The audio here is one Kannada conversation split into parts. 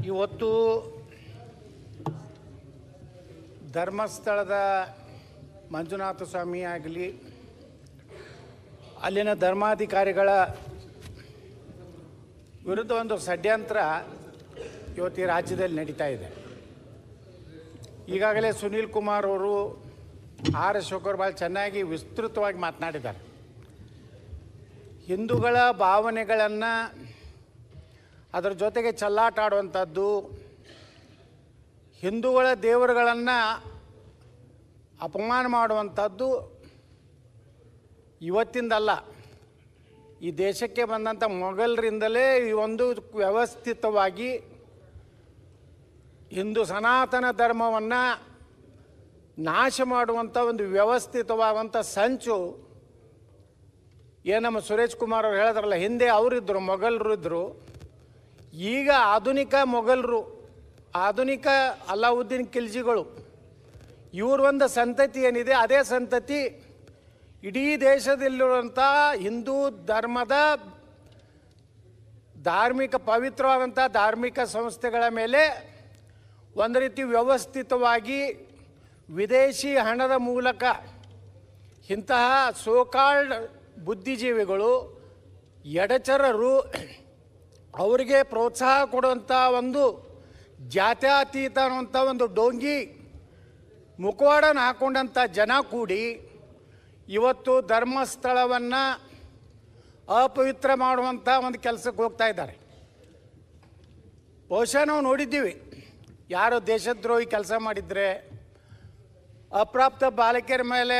ಇವತ್ತು ಧರ್ಮಸ್ಥಳದ ಮಂಜುನಾಥ ಸ್ವಾಮಿ ಆಗಲಿ ಅಲ್ಲಿನ ಧರ್ಮಾಧಿಕಾರಿಗಳ ವಿರುದ್ಧ ಒಂದು ಷಡ್ಯಂತ್ರ ಇವತ್ತು ಈ ರಾಜ್ಯದಲ್ಲಿ ನಡೀತಾ ಇದೆ. ಈಗಾಗಲೇ ಸುನೀಲ್ ಕುಮಾರ್ ಅವರು ಆರ್ ಅಶೋಕರು ಭಾಳ ಚೆನ್ನಾಗಿ ವಿಸ್ತೃತವಾಗಿ ಮಾತನಾಡಿದ್ದಾರೆ. ಹಿಂದೂಗಳ ಭಾವನೆಗಳನ್ನು ಅದರ ಜೊತೆಗೆ ಚೆಲ್ಲಾಟ ಆಡುವಂಥದ್ದು, ಹಿಂದೂಗಳ ದೇವರುಗಳನ್ನು ಅಪಮಾನ ಮಾಡುವಂಥದ್ದು ಇವತ್ತಿಂದಲ್ಲ, ಈ ದೇಶಕ್ಕೆ ಬಂದಂಥ ಮೊಘಲರಿಂದಲೇ ಈ ಒಂದು ವ್ಯವಸ್ಥಿತವಾಗಿ ಹಿಂದೂ ಸನಾತನ ಧರ್ಮವನ್ನು ನಾಶ ಮಾಡುವಂಥ ಒಂದು ವ್ಯವಸ್ಥಿತವಾದಂಥ ಸಂಚು ನಮ್ಮ ಸುರೇಶ್ ಕುಮಾರ್ ಅವರು ಹೇಳಿದ್ರಲ್ಲ, ಹಿಂದೆ ಅವರಿದ್ದರು, ಮೊಘಲರು ಇದ್ದರು. ಈಗ ಆಧುನಿಕ ಮೊಘಲರು, ಆಧುನಿಕ ಅಲಾವುದ್ದೀನ್ ಖಿಲ್ಜಿಗಳು, ಇವ್ರ ಒಂದು ಸಂತತಿ ಏನಿದೆ, ಅದೇ ಸಂತತಿ ಇಡೀ ದೇಶದಲ್ಲಿರುವಂಥ ಹಿಂದೂ ಧರ್ಮದ ಧಾರ್ಮಿಕ ಪವಿತ್ರವಾದಂಥ ಧಾರ್ಮಿಕ ಸಂಸ್ಥೆಗಳ ಮೇಲೆ ಒಂದು ರೀತಿ ವ್ಯವಸ್ಥಿತವಾಗಿ ವಿದೇಶಿ ಹಣದ ಮೂಲಕ ಇಂತಹ ಸೋಕಾಲ್ಡ್ ಬುದ್ಧಿಜೀವಿಗಳು, ಎಡಚರರು, ಅವರಿಗೆ ಪ್ರೋತ್ಸಾಹ ಕೊಡುವಂಥ ಒಂದು ಜಾತ್ಯತೀತ ಅನ್ನುವಂಥ ಒಂದು ಡೋಂಗಿ ಮುಖವಾಡನ ಹಾಕೊಂಡಂಥ ಜನ ಕೂಡಿ ಇವತ್ತು ಧರ್ಮಸ್ಥಳವನ್ನು ಅಪವಿತ್ರ ಮಾಡುವಂಥ ಒಂದು ಕೆಲಸಕ್ಕೆ ಹೋಗ್ತಾ ಇದ್ದಾರೆ. ಬಹುಶಃ ನಾವು ನೋಡಿದ್ದೀವಿ, ಯಾರು ದೇಶದ್ರೋಹಿ ಕೆಲಸ ಮಾಡಿದರೆ, ಅಪ್ರಾಪ್ತ ಬಾಲಕಿಯರ ಮೇಲೆ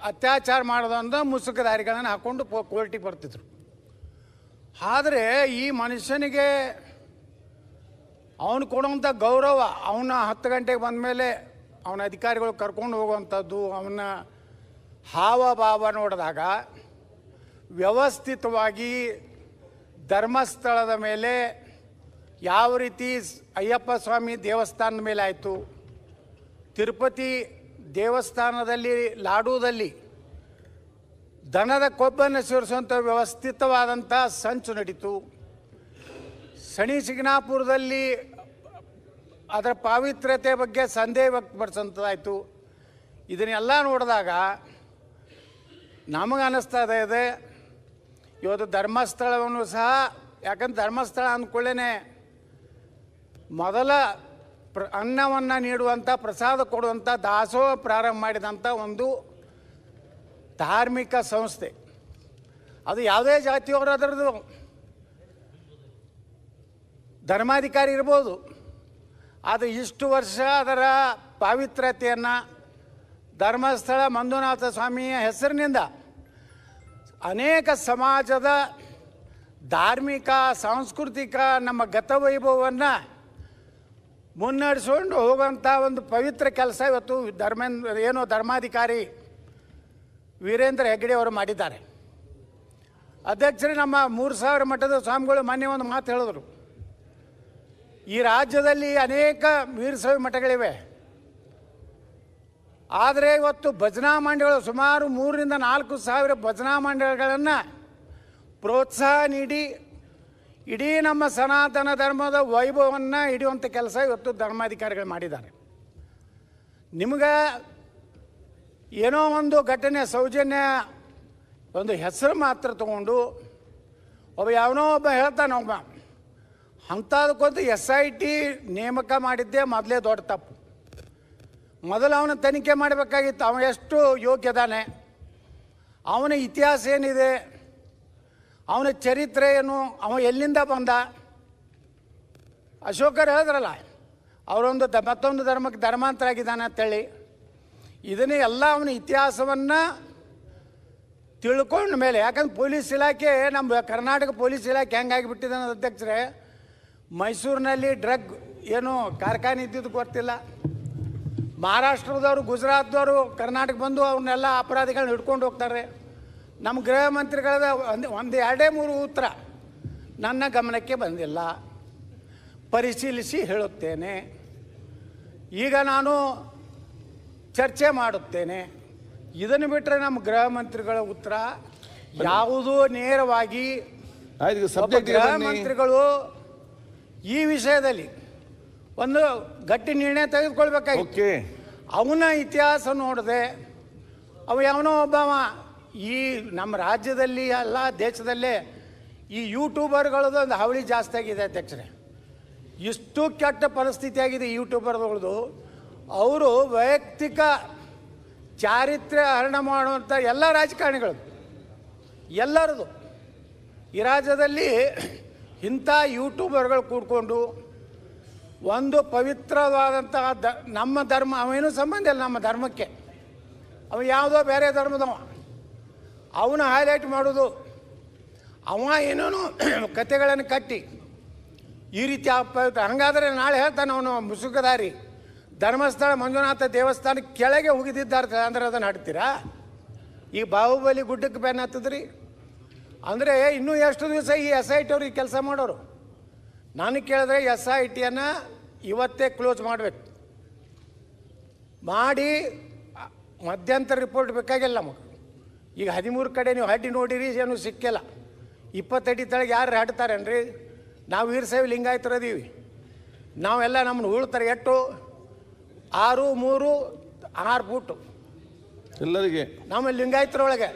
ಅತ್ಯಾಚಾರ ಮಾಡೋದಂತ ಮುಸುಕುದಾರಿಗಳನ್ನು ಹಾಕ್ಕೊಂಡು ಕೋರ್ಟಿಗೆ ಬರ್ತಿದ್ರು. ಆದರೆ ಈ ಮನುಷ್ಯನಿಗೆ ಅವನು ಕೊಡುವಂಥ ಗೌರವ, ಅವನ 10 ಗಂಟೆಗೆ ಬಂದ ಮೇಲೆ ಅವನ ಅಧಿಕಾರಿಗಳು ಕರ್ಕೊಂಡು ಹೋಗುವಂಥದ್ದು, ಅವನ ಹಾವಭಾವ ನೋಡಿದಾಗ ವ್ಯವಸ್ಥಿತವಾಗಿ ಧರ್ಮಸ್ಥಳದ ಮೇಲೆ ಯಾವ ರೀತಿ ಅಯ್ಯಪ್ಪ ಸ್ವಾಮಿ ದೇವಸ್ಥಾನದ ಮೇಲೆ ಆಯಿತು, ತಿರುಪತಿ ದೇವಸ್ಥಾನದಲ್ಲಿ ಲಾಡೂದಲ್ಲಿ ದನದ ಕೊಬ್ಬನ್ನು ಸೇರಿಸುವಂಥ ವ್ಯವಸ್ಥಿತವಾದಂಥ ಸಂಚು ನಡೀತು, ಶನಿ ಶಿಂಗಣಾಪುರದಲ್ಲಿ ಅದರ ಪಾವಿತ್ರ್ಯತೆ ಬಗ್ಗೆ ಸಂದೇಹ ವ್ಯಕ್ತಪಡಿಸೋಂಥದ್ದಾಯಿತು. ಇದನ್ನೆಲ್ಲ ನೋಡಿದಾಗ ನಮಗೆ ಅನ್ನಿಸ್ತಾ ಇದೆ, ಇವತ್ತು ಧರ್ಮಸ್ಥಳವನ್ನು ಸಹ, ಯಾಕಂದ್ರೆ ಧರ್ಮಸ್ಥಳ ಅಂದ್ಕೊಳ್ಳೇ ಮೊದಲ ಅನ್ನವನ್ನು ನೀಡುವಂಥ, ಪ್ರಸಾದ ಕೊಡುವಂಥ ದಾಸೋಹ ಪ್ರಾರಂಭ ಮಾಡಿದಂಥ ಒಂದು ಧಾರ್ಮಿಕ ಸಂಸ್ಥೆ. ಅದು ಯಾವುದೇ ಜಾತಿಯವರು ಅದರದ್ದು ಧರ್ಮಾಧಿಕಾರಿ ಇರ್ಬೋದು, ಅದು ಇಷ್ಟು ವರ್ಷ ಅದರ ಪಾವಿತ್ರ್ಯತೆಯನ್ನು ಧರ್ಮಸ್ಥಳ ಮಂಜುನಾಥ ಸ್ವಾಮಿಯ ಹೆಸರಿನಿಂದ ಅನೇಕ ಸಮಾಜದ ಧಾರ್ಮಿಕ ಸಾಂಸ್ಕೃತಿಕ ನಮ್ಮ ಗತವೈಭವವನ್ನು ಮುನ್ನಡೆಸ್ಕೊಂಡು ಹೋಗುವಂಥ ಒಂದು ಪವಿತ್ರ ಕೆಲಸ ಇವತ್ತು ಧರ್ಮಾಧಿಕಾರಿ ವೀರೇಂದ್ರ ಹೆಗ್ಗಡೆ ಅವರು ಮಾಡಿದ್ದಾರೆ. ಅಧ್ಯಕ್ಷರೇ, ನಮ್ಮ 3000 ಮಠದ ಸ್ವಾಮಿಗಳು ಮೊನ್ನೆ ಒಂದು ಮಾತು ಹೇಳಿದ್ರು, ಈ ರಾಜ್ಯದಲ್ಲಿ ಅನೇಕ ವೀರಶೈವ ಮಠಗಳಿವೆ, ಆದರೆ ಇವತ್ತು ಭಜನಾ ಮಂಡಳಿಗಳು ಸುಮಾರು 3,000 to 4,000 ಭಜನಾ ಮಂಡಳಿಗಳನ್ನು ಪ್ರೋತ್ಸಾಹ ನೀಡಿ ಇಡೀ ನಮ್ಮ ಸನಾತನ ಧರ್ಮದ ವೈಭವವನ್ನು ಹಿಡಿಯುವಂಥ ಕೆಲಸ ಇವತ್ತು ಧರ್ಮಾಧಿಕಾರಿಗಳು ಮಾಡಿದ್ದಾರೆ. ನಿಮಗೆ ಏನೋ ಒಂದು ಘಟನೆ ಸೌಜನ್ಯ ಒಂದು ಹೆಸರು ಮಾತ್ರ ತಗೊಂಡು ಯಾವನೋ ಒಬ್ಬ ಹೇಳ್ತಾನೆ, ಒಬ್ಬ ಅಂಥದಕ್ಕೊಂದು SIT ನೇಮಕ ಮಾಡಿದ್ದೇ ಮೊದಲೇ ದೊಡ್ಡ ತಪ್ಪು. ಮೊದಲು ಅವನ ತನಿಖೆ ಮಾಡಬೇಕಾಗಿತ್ತು, ಅವನು ಎಷ್ಟು ಯೋಗ್ಯದಾನೆ, ಅವನ ಇತಿಹಾಸ ಏನಿದೆ, ಅವನ ಚರಿತ್ರೆ ಏನು, ಅವ ಎಲ್ಲಿಂದ ಬಂದ. ಅಶೋಕರು ಹೇಳಿದ್ರಲ್ಲ, ಅವರೊಂದು ಮತ್ತೊಂದು ಧರ್ಮಕ್ಕೆ ಧರ್ಮಾಂತರ ಆಗಿದ್ದಾನೆ ಅಂತೇಳಿ. ಇದನ್ನೇ ಎಲ್ಲ ಅವನ ಇತಿಹಾಸವನ್ನು ತಿಳ್ಕೊಂಡ ಮೇಲೆ, ಯಾಕಂದ್ರೆ ಪೊಲೀಸ್ ಇಲಾಖೆ, ನಮ್ಮ ಕರ್ನಾಟಕ ಪೊಲೀಸ್ ಇಲಾಖೆ ಹೆಂಗಾಗಿಬಿಟ್ಟಿದೆ ಅನ್ನೋದು ಅಧ್ಯಕ್ಷರೇ, ಮೈಸೂರಿನಲ್ಲಿ ಡ್ರಗ್ ಏನು ಕಾರ್ಖಾನೆ ಇದ್ದಿದ್ದು ಗೊತ್ತಿಲ್ಲ, ಮಹಾರಾಷ್ಟ್ರದವರು ಗುಜರಾತ್ದವರು ಕರ್ನಾಟಕ ಬಂದು ಅವನ್ನೆಲ್ಲ ಅಪರಾಧಿಗಳನ್ನ ಹಿಡ್ಕೊಂಡು ಹೋಗ್ತಾರೆ. ನಮ್ಮ ಗೃಹ ಮಂತ್ರಿಗಳದ ಒಂದು 2-3 ಉತ್ತರ ನನ್ನ ಗಮನಕ್ಕೆ ಬಂದಿಲ್ಲ, ಪರಿಶೀಲಿಸಿ ಹೇಳುತ್ತೇನೆ. ಈಗ ನಾನು ಚರ್ಚೆ ಮಾಡುತ್ತೇನೆ. ಇದನ್ನು ಬಿಟ್ಟರೆ ನಮ್ಮ ಗೃಹ ಮಂತ್ರಿಗಳ ಉತ್ತರ ಯಾವುದೂ ನೇರವಾಗಿ ಗೃಹ ಮಂತ್ರಿಗಳು ಈ ವಿಷಯದಲ್ಲಿ ಒಂದು ಗಟ್ಟಿ ನಿರ್ಣಯ ತೆಗೆದುಕೊಳ್ಬೇಕಾಗಿತ್ತು. ಅವನ ಇತಿಹಾಸ ನೋಡಿದೆ, ಅವ ಯಾವನೋ ಒಬ್ಬವ ಈ ನಮ್ಮ ರಾಜ್ಯದಲ್ಲಿ ಅಲ್ಲ ದೇಶದಲ್ಲೇ ಈ ಯೂಟ್ಯೂಬರ್ಗಳದ್ದು ಒಂದು ಹಾವಳಿ ಜಾಸ್ತಿ ಆಗಿದೆ ಅಧ್ಯಕ್ಷರೇ. ಇಷ್ಟು ಕೆಟ್ಟ ಪರಿಸ್ಥಿತಿ ಆಗಿದೆ ಯೂಟ್ಯೂಬರ್ಗಳದು. ಅವರು ವೈಯಕ್ತಿಕ ಚಾರಿತ್ರ್ಯ ಹರಣ ಮಾಡುವಂಥ ಎಲ್ಲ ರಾಜಕಾರಣಿಗಳು ಎಲ್ಲರದು ಈ ರಾಜ್ಯದಲ್ಲಿ ಇಂಥ ಯೂಟ್ಯೂಬರ್ಗಳು ಕೂಡ್ಕೊಂಡು ಒಂದು ಪವಿತ್ರವಾದಂತಹ ನಮ್ಮ ಧರ್ಮ, ಅವೇನೂ ಸಂಬಂಧ ಇಲ್ಲ ನಮ್ಮ ಧರ್ಮಕ್ಕೆ, ಅವ ಯಾವುದೋ ಬೇರೆ ಧರ್ಮದವ, ಅವನು ಹೈಲೈಟ್ ಮಾಡೋದು, ಅವ ಏನೇನೋ ಕತೆಗಳನ್ನು ಕಟ್ಟಿ ಈ ರೀತಿ ಹಂಗಾದರೆ ನಾಳೆ ಹೇಳ್ತಾನೆ ಅವನು ಮುಸುಕದಾರಿ ಧರ್ಮಸ್ಥಳ ಮಂಜುನಾಥ ದೇವಸ್ಥಾನ ಕೆಳಗೆ ಹೋಗಿದ್ದಾರೆ ಅಂದ್ರೆ ಅದನ್ನು ಹಾಡ್ತೀರಾ? ಈ ಬಾಹುಬಲಿ ಗುಡ್ಡಕ್ಕೆ ಬೆನ್ನ ಹತ್ತದ್ರಿ ಅಂದರೆ ಇನ್ನೂ ಎಷ್ಟು ದಿವಸ ಈ SIT ಅವ್ರಿಗೆ ಕೆಲಸ ಮಾಡೋರು? ನಾನು ಕೇಳಿದ್ರೆ SITಯನ್ನು ಇವತ್ತೇ ಕ್ಲೋಸ್ ಮಾಡಬೇಕು, ಮಾಡಿ ಮಧ್ಯಂತರ ರಿಪೋರ್ಟ್ ಬೇಕಾಗಿಲ್ಲ ನಮಗೆ. ಈಗ 13 ಕಡೆ ನೀವು ಹಡ್ಡಿ ನೋಡಿರಿ, ಏನು ಸಿಕ್ಕಿಲ್ಲ. 20 ಅಡಿ ತಳಗೆ ಯಾರು ಹಾಡ್ತಾರೇನ್ರಿ? ನಾವು ವೀರಶೈವ ಲಿಂಗಾಯತರದೀವಿ, ನಾವೆಲ್ಲ ನಮ್ಮನ್ನು ಉಳ್ತಾರೆ ಎಷ್ಟು 6, 3, 6 ಫೂಟು ಎಲ್ಲರಿಗೆ ನಮ್ಮ ಲಿಂಗಾಯತರೊಳಗೆ.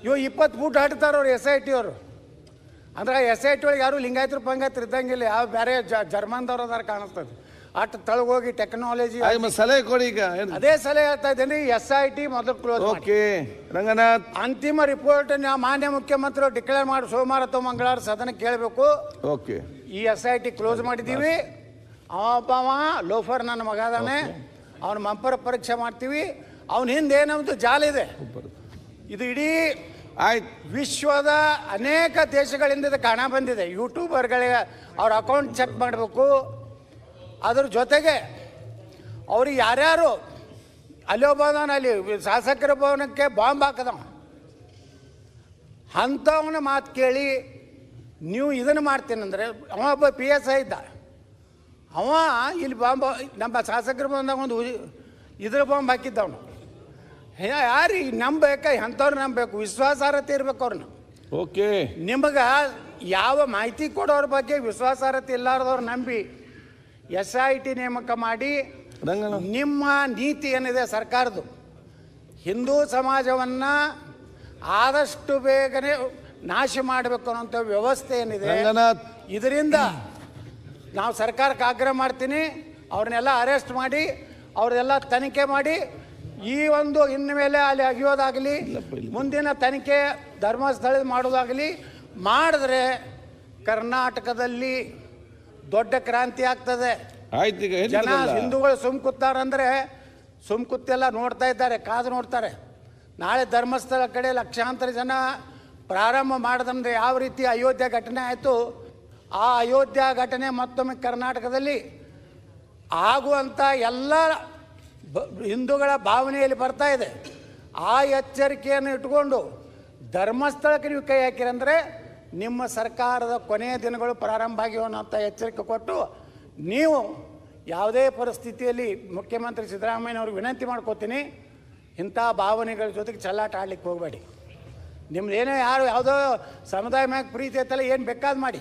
ಇವು 20 ಫೂಟ್ ಹಾಡ್ತಾರವ್ರು SIT ಅವರು. ಅಂದ್ರೆ SIT ಒಳಗೆ ಯಾರು ಲಿಂಗಾಯತರು ಪಂಗಾಯತರು ಇದ್ದಂಗಿಲ್ಲ, ಯಾವ ಬೇರೆ ಜರ್ಮನ್ದವ್ರು ಅದಾರ ಕಾಣಿಸ್ತದೆ. ಅಷ್ಟು ತಳಗೋಗಿ ಟೆಕ್ನಾಲಜಿ ಸಲಹೆ ಕೊಡಿ. ಈಗ ಅದೇ ಸಲಹೆ ಹೇಳ್ತಾ ಇದ್ದೇನೆ, SIT ಮೊದಲು ಕ್ಲೋಸ್. ಓಕೆ ರಂಗನಾಥ್, ಅಂತಿಮ ರಿಪೋರ್ಟ್ ಮಾನ್ಯ ಮುಖ್ಯಮಂತ್ರಿ ಡಿಕ್ಲೇರ್ ಮಾಡಿ ಸೋಮವಾರ ಅಥವಾ ಮಂಗಳವಾರ ಸದನ ಕೇಳಬೇಕು. ಓಕೆ, ಈ SIT ಕ್ಲೋಸ್ ಮಾಡಿದ್ದೀವಿ. ಅವಬ್ಬವ ಲೋಫರ್ ನನ್ನ ಮಗ ಅದಾನೆ, ಅವನ ಮಂಪರ ಪರೀಕ್ಷೆ ಮಾಡ್ತೀವಿ. ಅವನ ಹಿಂದೆ ಏನಂತ ಜಾಲ ಇದೆ. ಇದು ಇಡೀ ವಿಶ್ವದ ಅನೇಕ ದೇಶಗಳಿಂದ ಇದು ಕಾಣ ಬಂದಿದೆ. ಯೂಟ್ಯೂಬರ್ಗಳಿಗೆ ಅವ್ರ ಅಕೌಂಟ್ ಚೆಕ್ ಮಾಡಬೇಕು. ಅದ್ರ ಜೊತೆಗೆ ಅವ್ರಿಗೆ ಯಾರ್ಯಾರು ಅಲ್ಲಿ ಒಬ್ಬನ ಅಲ್ಲಿ ಶಾಸಕರ ಭವನಕ್ಕೆ ಬಾಂಬ್ ಹಾಕದವ, ಅಂಥವನ ಮಾತು ಕೇಳಿ ನೀವು ಇದನ್ನು ಮಾಡ್ತೀನಂದರೆ, ಅವ ಒಬ್ಬ PSI ಇದ್ದ, ಅವ ಇಲ್ಲಿ ಬಾಂಬ್ ನಮ್ಮ ಶಾಸಕರ ಭವನದಾಗ ಒಂದು ಇದ್ರ ಬಾಂಬ್ ಹಾಕಿದ್ದವನು. ಯಾರಿಗೆ ನಂಬಬೇಕ? ಅಂಥವ್ರು ನಂಬಬೇಕು, ವಿಶ್ವಾಸಾರ್ಹತೆ ಇರ್ಬೇಕು ಅವ್ರನ್ನ. ಓಕೆ, ನಿಮಗೆ ಯಾವ ಮಾಹಿತಿ ಕೊಡೋರ ಬಗ್ಗೆ ವಿಶ್ವಾಸಾರ್ಹತೆ ಇಲ್ಲಾರ್ದವ್ರು ನಂಬಿ SIT ನೇಮಕ ಮಾಡಿ ನಿಮ್ಮ ನೀತಿ ಏನಿದೆ ಸರ್ಕಾರದ್ದು, ಹಿಂದೂ ಸಮಾಜವನ್ನು ಆದಷ್ಟು ಬೇಗನೆ ನಾಶ ಮಾಡಬೇಕು ಅನ್ನೋಂಥ ವ್ಯವಸ್ಥೆ ಏನಿದೆ, ಇದರಿಂದ ನಾವು ಸರ್ಕಾರಕ್ಕೆ ಆಗ್ರಹ ಮಾಡ್ತೀನಿ, ಅವ್ರನ್ನೆಲ್ಲ ಅರೆಸ್ಟ್ ಮಾಡಿ ಅವ್ರನ್ನೆಲ್ಲ ತನಿಖೆ ಮಾಡಿ ಈ ಒಂದು ಇನ್ಮೇಲೆ ಅಲ್ಲಿ ಅಗಿಯೋದಾಗಲಿ, ಮುಂದಿನ ತನಿಖೆ ಧರ್ಮಸ್ಥಳ ಮಾಡೋದಾಗಲಿ ಮಾಡಿದ್ರೆ ಕರ್ನಾಟಕದಲ್ಲಿ ದೊಡ್ಡ ಕ್ರಾಂತಿ ಆಗ್ತದೆ. ಜನ ಹಿಂದೂಗಳು ಸುಮ್ಕುತ್ತಾರಂದ್ರೆ ಸುಮ್ಕುತ್ತೆಲ್ಲ ನೋಡ್ತಾ ಇದ್ದಾರೆ, ಕಾದು ನೋಡ್ತಾರೆ. ನಾಳೆ ಧರ್ಮಸ್ಥಳ ಕಡೆ ಲಕ್ಷಾಂತರ ಜನ ಪ್ರಾರಂಭ ಮಾಡಿದಂದ್ರೆ ಯಾವ ರೀತಿ ಅಯೋಧ್ಯೆ ಘಟನೆ ಆಯಿತು, ಆ ಅಯೋಧ್ಯೆ ಘಟನೆ ಮತ್ತೊಮ್ಮೆ ಕರ್ನಾಟಕದಲ್ಲಿ ಆಗುವಂಥ ಎಲ್ಲ ಹಿಂದೂಗಳ ಭಾವನೆಯಲ್ಲಿ ಬರ್ತಾ ಇದೆ. ಆ ಎಚ್ಚರಿಕೆಯನ್ನು ಇಟ್ಕೊಂಡು ಧರ್ಮಸ್ಥಳಕ್ಕೆ ನೀವು ಕೈ ಹಾಕಿರಂದರೆ ನಿಮ್ಮ ಸರ್ಕಾರದ ಕೊನೆಯ ದಿನಗಳು ಪ್ರಾರಂಭ ಆಗಿವೆ ಅನ್ನೋಂಥ ಎಚ್ಚರಿಕೆ ಕೊಟ್ಟು, ನೀವು ಯಾವುದೇ ಪರಿಸ್ಥಿತಿಯಲ್ಲಿ ಮುಖ್ಯಮಂತ್ರಿ ಸಿದ್ದರಾಮಯ್ಯನವ್ರಿಗೆ ವಿನಂತಿ ಮಾಡ್ಕೋತೀನಿ, ಇಂಥ ಭಾವನೆಗಳ ಜೊತೆಗೆ ಚೆಲ್ಲಾಟ ಆಡ್ಲಿಕ್ಕೆ ಹೋಗಬೇಡಿ. ನಿಮ್ದು ಏನೇ ಯಾರು ಯಾವುದೋ ಸಮುದಾಯ ಮ್ಯಾಗ ಪ್ರೀತಿ ಐತಲ್ಲ, ಏನು ಬೇಕಾದ್ ಮಾಡಿ,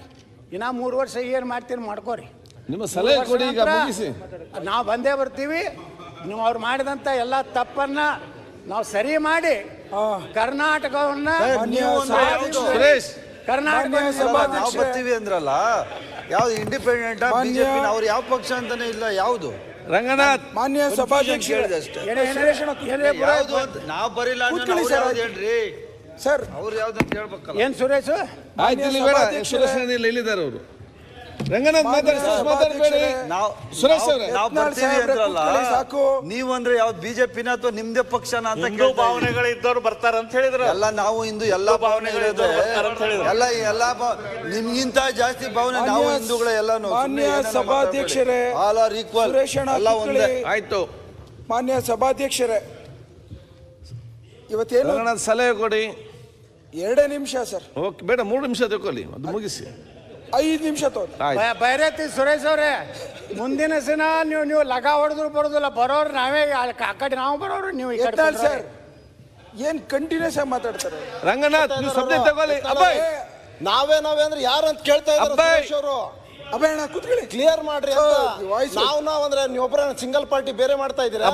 ಇನ್ನೂ 3 ವರ್ಷ ಏನು ಮಾಡ್ತೀರಿ ಮಾಡ್ಕೋರಿ. ನಿಮ್ಮ ಸಲಹೆ ಕೊಡಿ, ಈಗ ಮುಗಿಸಿ. ನಾವು ಬಂದೇ ಬರ್ತೀವಿ. ನೀವು ಅವ್ರು ಮಾಡಿದಂಥ ಎಲ್ಲ ತಪ್ಪನ್ನ ನಾವು ಸರಿ ಮಾಡಿ ಕರ್ನಾಟಕವನ್ನ ಬರ್ತೀವಿ ಅಂದ್ರಲ್ಲ, ಯಾವ್ದು ಇಂಡಿಪೆಂಡೆಂಟ್ ಬಿಜೆಪಿ ಅವ್ರು ಯಾವ ಪಕ್ಷ ಅಂತಾನೆ ಇಲ್ಲ. ಯಾವುದು ರಂಗನಾಥ್ ಮಾನ್ಯ ಸಭಾಧ್ಯಕ್ಷ ಹೇಳಿದೆ ಅಷ್ಟೇ. ನಾವು ಬರಿಲ್ಲ ಏನ್ರಿ ಸರ್, ಅವ್ರು ಯಾವ್ದು ಅಂತ ಹೇಳ್ಬೇಕಲ್ಲ. ಏನ್ ಸುರೇಶ್? ಆಯ್ತು, ಇಲ್ಲಿ ಬೇಡ, ಸುರೇಶ್ ಇಲ್ಲಿದ್ದಾರೆ ಅವರು. ರಂಗನಾಥ್ ಮಾತಾಡಬೇಡಿ. ಸುರೇಶ್ ಅವರೇ, ನಾವು ಬರ್ತೀವಿ ಅಂದ್ರಲ್ಲ, ನೀವಂದ್ರೆ ಯಾವ್ದು ಬಿಜೆಪಿನ ಅಥವಾ ನಿಮ್ದೇ ಪಕ್ಷನ ಅಂತ ಭಾವನೆಗಳು ಇದ್ದವ್ರು ಬರ್ತಾರ ಅಂತ ಹೇಳಿದ್ರು. ಎಲ್ಲ ನಾವು ಇಂದು ಎಲ್ಲಾ ಭಾವನೆಗಳಿದೆ, ಎಲ್ಲ ನಿಮ್ಗಿಂತ ಜಾಸ್ತಿ ಭಾವನೆ ನಾವು ಹಿಂದೂಗಳ ಎಲ್ಲಾನು. ಮಾನ್ಯ ಸಭಾಧ್ಯಕ್ಷರೇ, ಆಲ್ ಆರ್ ಈಕ್ವಲ್, ಎಲ್ಲ ಒಂದೇ. ಆಯ್ತು, ಮಾನ್ಯ ಸಭಾಧ್ಯಕ್ಷರೇ, ಇವತ್ತೇನು ರಂಗನಾಥ್ ಸಲಹೆ ಕೊಡಿ. 2 ನಿಮಿಷ ಸರ್. ಓಕೆ, ಬೇಡ 3 ನಿಮಿಷ ತಗೊಳ್ಳಿ, ಅದು ಮುಗಿಸಿ. 5 ನಿಮಿಷ ತೋರಿ. ಬೈರತಿ ಸುರೇಶ್ ಅವರೇ, ಮುಂದಿನ ದಿನ ನೀವು ಲಗ ಹೊಡೆದ್ರು ಬರೋದಿಲ್ಲ, ಬರೋರು ನಾವೇ, ಆ ಕಡೆ ನಾವು ಬರೋರು ನೀವು ಈ ಕಡೆ ಸರ್. ಏನ್ ಕಂಟಿನ್ಯೂಸ್ ಆಗಿ ಮಾತಾಡ್ತಾರೆ ರಂಗನಾಥ್, ನೀವು ಸಬ್ಜೆಕ್ಟ್ ತಗೊಳ್ಳಿ. ಅಬ್ಬಾಯ್ ನಾವೇ ಅಂದ್ರೆ ಯಾರು ಅಂತ ಕೇಳ್ತಾ ಇದ್ದಾರೆ ಅಬ್ಬಾಯ್. ಸುರೇಶ್ ಅವರು. ಅಭಯಣ್ಣ ಕೂತ್ಕೊಳ್ಳಿ. ಕ್ಲಿಯರ್ ಮಾಡ್ರಿ ಅಂತ. ವಾಯ್ಸ್ ನಾವು ಅಂದ್ರೆ ನೀವೊಬ್ಬರ ಸಿಂಗಲ್ ಪಾರ್ಟಿ ಬೇರೆ ಮಾಡ್ತಾ ಇದ್ದೀರಾ?